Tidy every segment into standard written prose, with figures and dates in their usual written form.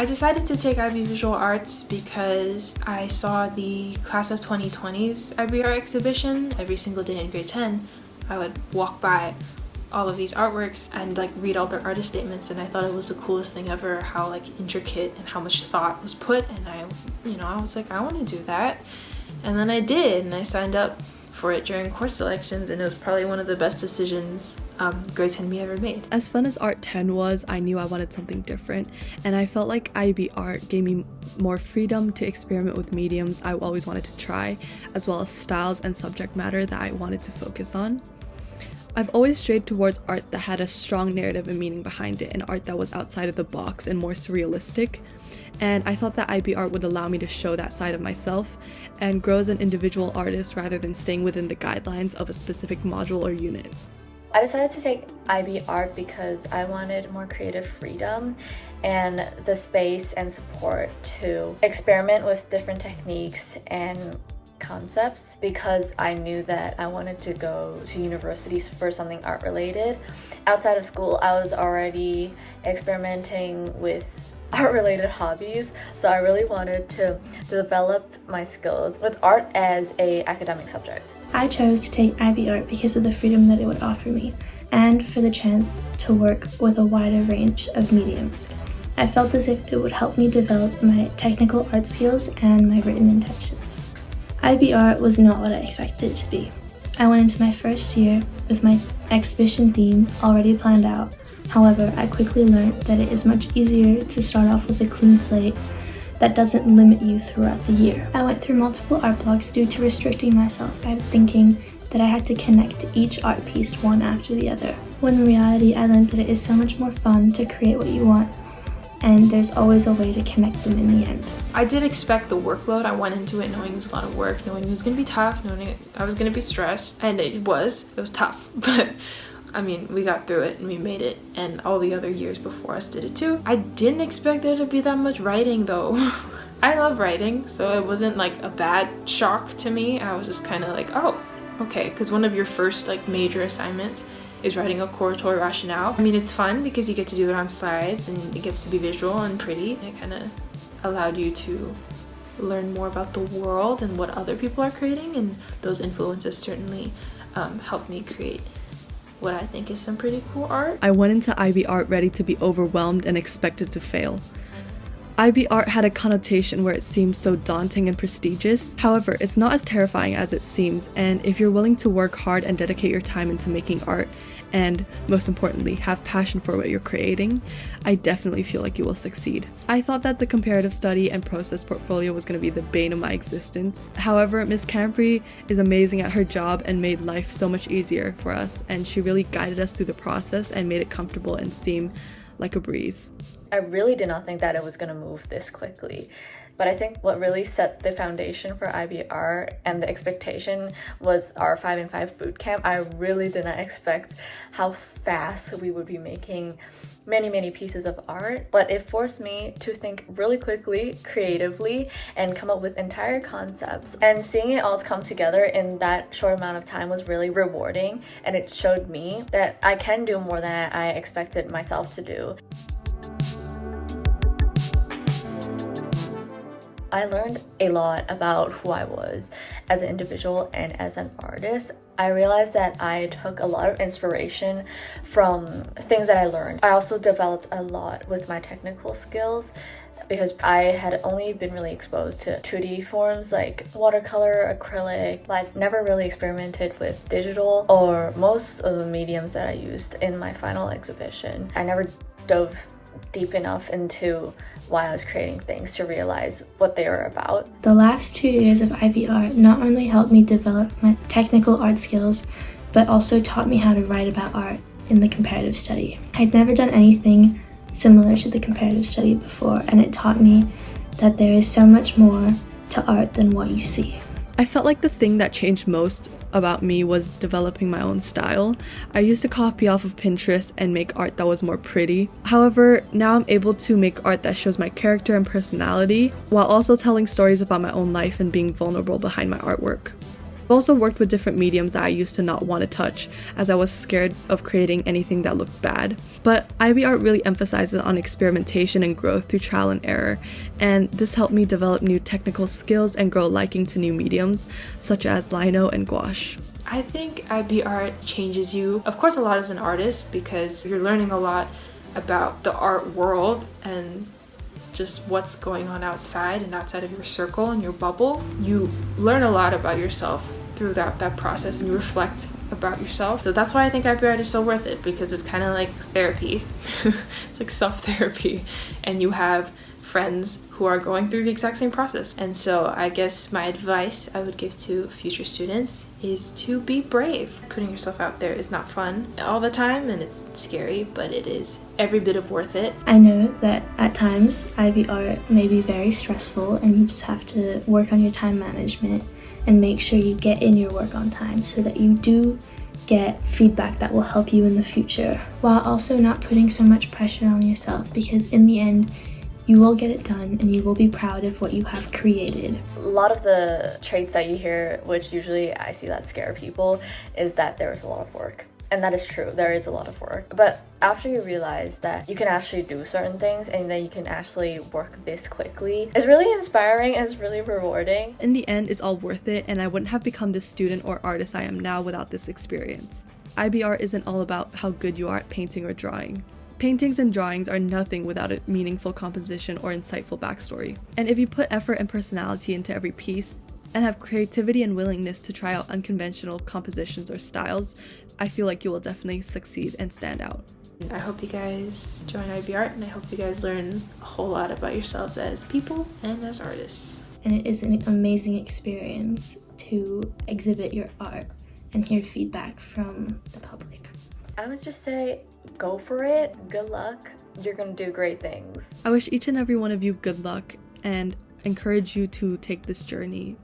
decided to take IB Visual Arts because I saw the Class of 2020's IB Art exhibition. Every single day in grade 10, I would walk by all of these artworks and like read all their artist statements, and I thought it was the coolest thing ever, how like intricate and how much thought was put, and I was like, I want to do that. And then I did, and I signed up for it during course selections, and it was probably one of the best decisions grade 10 me ever made. As fun as Art 10 was, I knew I wanted something different, and I felt like IB Art gave me more freedom to experiment with mediums I always wanted to try, as well as styles and subject matter that I wanted to focus on. I've always strayed towards art that had a strong narrative and meaning behind it, and art that was outside of the box and more surrealistic. And I thought that IB Art would allow me to show that side of myself and grow as an individual artist rather than staying within the guidelines of a specific module or unit. I decided to take IB Art because I wanted more creative freedom and the space and support to experiment with different techniques and concepts, because I knew that I wanted to go to universities for something art related. Outside of school, I was already experimenting with art related hobbies, so I really wanted to develop my skills with art as an academic subject. I chose to take IB Art because of the freedom that it would offer me and for the chance to work with a wider range of mediums. I felt as if it would help me develop my technical art skills and my written intentions. IB Art was not what I expected it to be. I went into my first year with my exhibition theme already planned out. However, I quickly learned that it is much easier to start off with a clean slate that doesn't limit you throughout the year. I went through multiple art blocks due to restricting myself by thinking that I had to connect each art piece one after the other, when in reality I learned that it is so much more fun to create what you want, and there's always a way to connect them in the end. I did expect the workload. I went into it knowing it was a lot of work, knowing it was going to be tough, knowing I was going to be stressed, and it was tough, but I mean, we got through it and we made it, and all the other years before us did it too. I didn't expect there to be that much writing though. I love writing, so it wasn't like a bad shock to me. I was just kind of like, oh, okay, because one of your first like major assignments is writing a curatorial rationale. I mean, it's fun because you get to do it on slides and it gets to be visual and pretty. It kind of allowed you to learn more about the world and what other people are creating, and those influences certainly helped me create what I think is some pretty cool art. I went into IB Art ready to be overwhelmed and expected to fail. IB Art had a connotation where it seems so daunting and prestigious. However, it's not as terrifying as it seems, and if you're willing to work hard and dedicate your time into making art, and most importantly, have passion for what you're creating, I definitely feel like you will succeed. I thought that the comparative study and process portfolio was going to be the bane of my existence. However, Ms. Campry is amazing at her job and made life so much easier for us, and she really guided us through the process and made it comfortable and seem like a breeze. I really did not think that it was going to move this quickly. But I think what really set the foundation for IB Art and the expectation was our 5 in 5 bootcamp. I really did not expect how fast we would be making many pieces of art, but it forced me to think really quickly, creatively, and come up with entire concepts. And seeing it all come together in that short amount of time was really rewarding, and it showed me that I can do more than I expected myself to do. I learned a lot about who I was as an individual and as an artist. I realized that I took a lot of inspiration from things that I learned. I also developed a lot with my technical skills because I had only been really exposed to 2D forms like watercolor, acrylic. I never really experimented with digital or most of the mediums that I used in my final exhibition. I never dove deep enough into why I was creating things to realize what they were about. The last 2 years of IB Art not only helped me develop my technical art skills, but also taught me how to write about art in the comparative study. I'd never done anything similar to the comparative study before, and it taught me that there is so much more to art than what you see. I felt like the thing that changed most about me was developing my own style. I used to copy off of Pinterest and make art that was more pretty. However, now I'm able to make art that shows my character and personality, while also telling stories about my own life and being vulnerable behind my artwork. I've also worked with different mediums that I used to not want to touch, as I was scared of creating anything that looked bad. But IB Art really emphasizes on experimentation and growth through trial and error, and this helped me develop new technical skills and grow liking to new mediums, such as lino and gouache. I think IB Art changes you, of course, a lot as an artist, because you're learning a lot about the art world and just what's going on outside and outside of your circle and your bubble. You learn a lot about yourself throughout that process, and you reflect about yourself. So that's why I think IB Art is so worth it, because it's kind of like therapy. It's like self-therapy, and you have friends who are going through the exact same process. And so I guess my advice I would give to future students is to be brave. Putting yourself out there is not fun all the time, and it's scary, but it is every bit of worth it. I know that at times IB Art may be very stressful, and you just have to work on your time management and make sure you get in your work on time so that you do get feedback that will help you in the future, while also not putting so much pressure on yourself, because in the end you will get it done and you will be proud of what you have created. A lot of the traits that you hear, which usually I see that scare people, is that there is a lot of work. And that is true, there is a lot of work. But after you realize that you can actually do certain things and that you can actually work this quickly, it's really inspiring and it's really rewarding. In the end, it's all worth it, and I wouldn't have become the student or artist I am now without this experience. IB Art isn't all about how good you are at painting or drawing. Paintings and drawings are nothing without a meaningful composition or insightful backstory. And if you put effort and personality into every piece, and have creativity and willingness to try out unconventional compositions or styles, I feel like you will definitely succeed and stand out. I hope you guys join IB Art, and I hope you guys learn a whole lot about yourselves as people and as artists. And it is an amazing experience to exhibit your art and hear feedback from the public. I would just say, go for it, good luck, you're gonna do great things. I wish each and every one of you good luck and encourage you to take this journey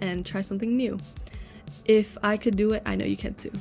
and try something new. If I could do it, I know you can too.